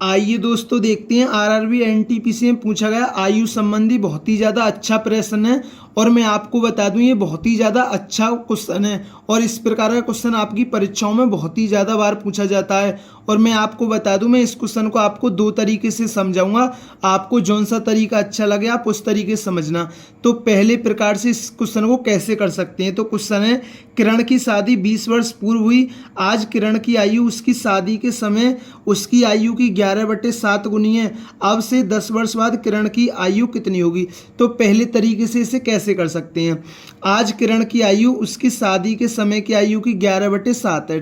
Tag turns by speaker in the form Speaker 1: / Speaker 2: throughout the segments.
Speaker 1: आइए दोस्तों देखते हैं आरआरबी एनटीपीसी में पूछा गया आयु संबंधी बहुत ही ज़्यादा अच्छा प्रश्न है। और मैं आपको बता दूं ये बहुत ही ज़्यादा अच्छा क्वेश्चन है और इस प्रकार का क्वेश्चन आपकी परीक्षाओं में बहुत ही ज़्यादा बार पूछा जाता है। और मैं आपको बता दूं मैं इस क्वेश्चन को आपको दो तरीके से समझाऊंगा, आपको जौन सा तरीका अच्छा लगे आप उस तरीके से समझना। तो पहले प्रकार से इस क्वेश्चन को कैसे कर सकते हैं, तो क्वेश्चन है किरण की शादी 20 वर्ष पूर्व हुई। आज किरण की आयु उसकी शादी के समय उसकी आयु की 11/7 गुनी है। अब से 10 वर्ष बाद किरण की आयु कितनी होगी। तो पहले तरीके से इसे कैसे कर सकते हैं, आज किरण की आयु उसकी शादी के समय की आयु की 11/7 है,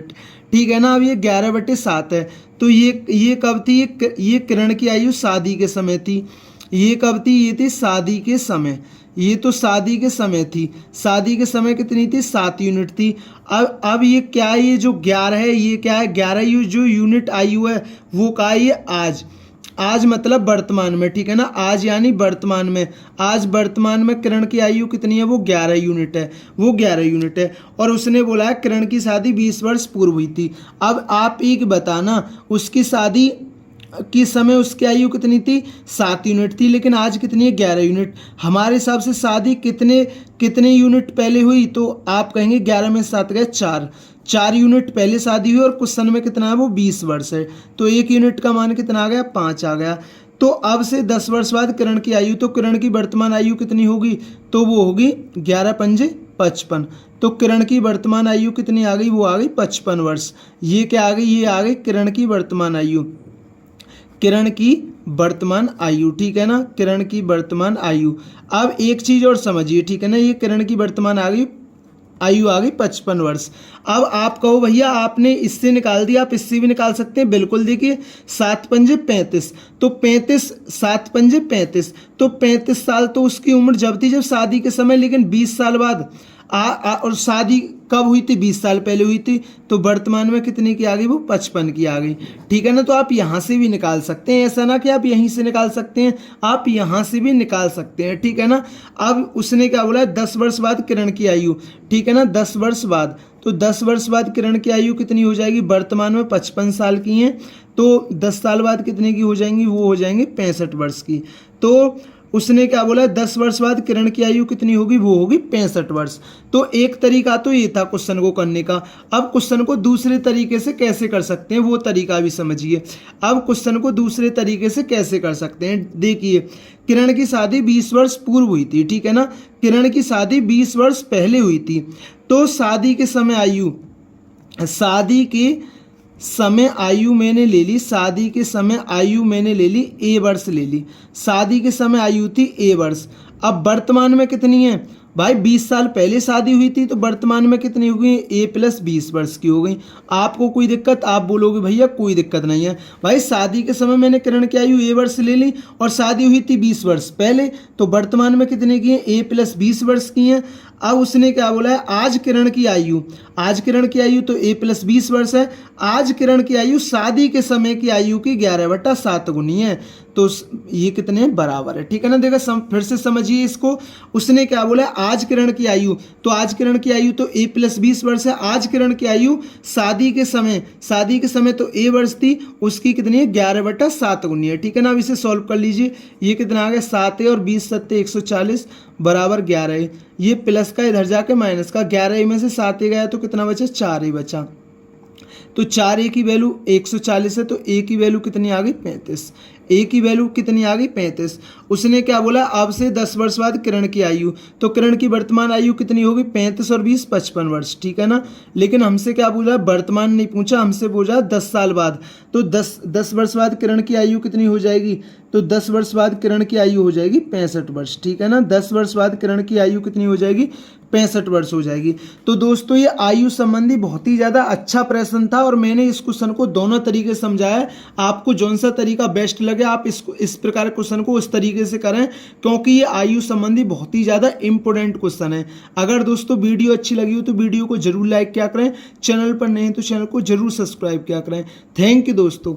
Speaker 1: ठीक है ना। अब ये 11/7 है तो ये कब थी, ये किरण की आयु शादी के समय थी। ये कब थी, ये थी शादी के समय, ये तो शादी के समय थी। शादी के समय कितनी थी, 7 यूनिट थी। अब ये क्या है, ये जो 11 है ये क्या है, 11 जो यूनिट आयु है वो क्या है, ये आज। आज मतलब वर्तमान में, ठीक है ना, आज यानी वर्तमान में। आज वर्तमान में किरण की आयु कितनी है, वो 11 यूनिट है, वो 11 यूनिट है। और उसने बोला है किरण की शादी 20 वर्ष पूर्व हुई थी। अब आप एक बताना, उसकी शादी किस समय उसकी आयु कितनी थी, 7 यूनिट थी, लेकिन आज कितनी है, 11 यूनिट। हमारे हिसाब से शादी कितने यूनिट पहले हुई, तो आप कहेंगे 11 में 7 गए 4 यूनिट पहले शादी हुई और क्वेश्चन में कितना है, वो 20 वर्ष है। तो 1 यूनिट का मान कितना आ गया, 5 आ गया। तो अब से 10 वर्ष बाद किरण की आयु, तो किरण की वर्तमान आयु कितनी होगी, तो वो होगी 11 पंजे 55। तो किरण की वर्तमान आयु कितनी आ गई, वो आ गई 55 वर्ष। ये क्या आ गई, ये आ गई किरण की वर्तमान आयु, किरण की वर्तमान आयु, ठीक है ना, किरण की वर्तमान आयु। अब एक चीज और समझिए, ठीक है ना, ये किरण की वर्तमान आयु आ गई 55 वर्ष। अब आप कहो भैया आपने इससे निकाल दिया, आप इससे भी निकाल सकते हैं, बिल्कुल। देखिए 7 पंजे 35, तो 7 पंजे 35, तो 35 साल तो उसकी उम्र जब थी जब शादी के समय, लेकिन 20 साल बाद और शादी कब हुई थी, 20 साल पहले हुई थी। तो वर्तमान में कितने की आ गई, वो 55 की आ गई, ठीक है ना। तो आप यहाँ से भी निकाल सकते हैं, ऐसा ना कि आप यहीं से निकाल सकते हैं, आप यहाँ से भी निकाल सकते हैं, ठीक है ना। अब उसने क्या बोला, 10 वर्ष बाद किरण की आयु, ठीक है ना, 10 वर्ष बाद। तो 10 वर्ष बाद किरण की आयु कितनी हो जाएगी, वर्तमान में 55 साल की हैं, तो 10 साल बाद कितने की हो जाएंगी, वो हो जाएंगी 65 वर्ष की। तो उसने क्या बोला, 10 वर्ष बाद किरण की आयु कितनी होगी, वो होगी 65 वर्ष। तो एक तरीका तो ये था क्वेश्चन को करने का। अब क्वेश्चन को दूसरे तरीके से कैसे कर सकते हैं, वो तरीका भी समझिए। अब क्वेश्चन को दूसरे तरीके से कैसे कर सकते हैं, देखिए किरण की शादी 20 वर्ष पूर्व हुई थी, ठीक है ना, किरण की शादी 20 वर्ष पहले हुई थी। तो शादी के समय आयु, शादी के समय आयु मैंने ले ली, शादी के समय आयु मैंने ले ली ए वर्ष ले ली, शादी के समय आयु थी ए वर्ष। अब वर्तमान में कितनी है भाई, 20 साल पहले शादी हुई थी, तो वर्तमान में कितनी हो गई, ए प्लस 20 वर्ष की हो गई। आपको कोई दिक्कत, आप बोलोगे भैया कोई दिक्कत नहीं है भाई, शादी के समय मैंने किरण की आयु ए वर्ष ले ली और शादी हुई थी 20 वर्ष पहले, तो वर्तमान में कितने की है, ए प्लस 20 वर्ष की हैं। अब उसने क्या बोला है, आज किरण की आयु, आज किरण की आयु तो ए प्लस 20 वर्ष है, आज किरण की आयु शादी के समय की आयु की 11/7 गुनी है। तो ये कितने बराबर है, ठीक है ना। देखो फिर से समझिए इसको, उसने क्या बोला है, आज किरण की आयु, तो आज किरण की आयु तो ए प्लस 20 वर्ष है। आज किरण की आयु शादी के समय तो ए वर्ष थी, उसकी कितनी है, 11/7 गुनी है, ठीक है ना। अब इसे सॉल्व कर लीजिए, ये कितना आ गया, 7 है और 20 7 140 बराबर 11 है। ये प्लस का इधर जाके माइनस का, 11 में से 7 गया तो कितना बचा, 4 ही बचा। तो 4 ए की वैल्यू 140 है, तो ए की वैल्यू कितनी आ गई, 35। ए की वैल्यू कितनी आ गई, 35। उसने क्या बोला, अब से 10 वर्ष बाद किरण की आयु, तो किरण की वर्तमान आयु कितनी होगी, 35 और 20 55 वर्ष, ठीक है ना। लेकिन हमसे क्या बोला, वर्तमान नहीं पूछा, हमसे बोला 10 साल बाद। तो 10 वर्ष बाद किरण की आयु कितनी हो जाएगी, तो 10 वर्ष बाद किरण की आयु हो जाएगी 65 वर्ष, ठीक है ना। 10 वर्ष बाद किरण की आयु कितनी हो जाएगी, 65 वर्ष हो जाएगी। तो दोस्तों ये आयु संबंधी बहुत ही ज़्यादा अच्छा प्रश्न था और मैंने इस क्वेश्चन को दोनों तरीके से समझाया है। आपको जौन सा तरीका बेस्ट लगे आप इस प्रकार क्वेश्चन को उस तरीके से करें, क्योंकि ये आयु संबंधी बहुत ही ज़्यादा इंपॉर्टेंट क्वेश्चन है। अगर दोस्तों वीडियो अच्छी लगी हो तो वीडियो को जरूर लाइक किया करें, चैनल पर नहीं तो चैनल को जरूर सब्सक्राइब किया करें। थैंक यू दोस्तों।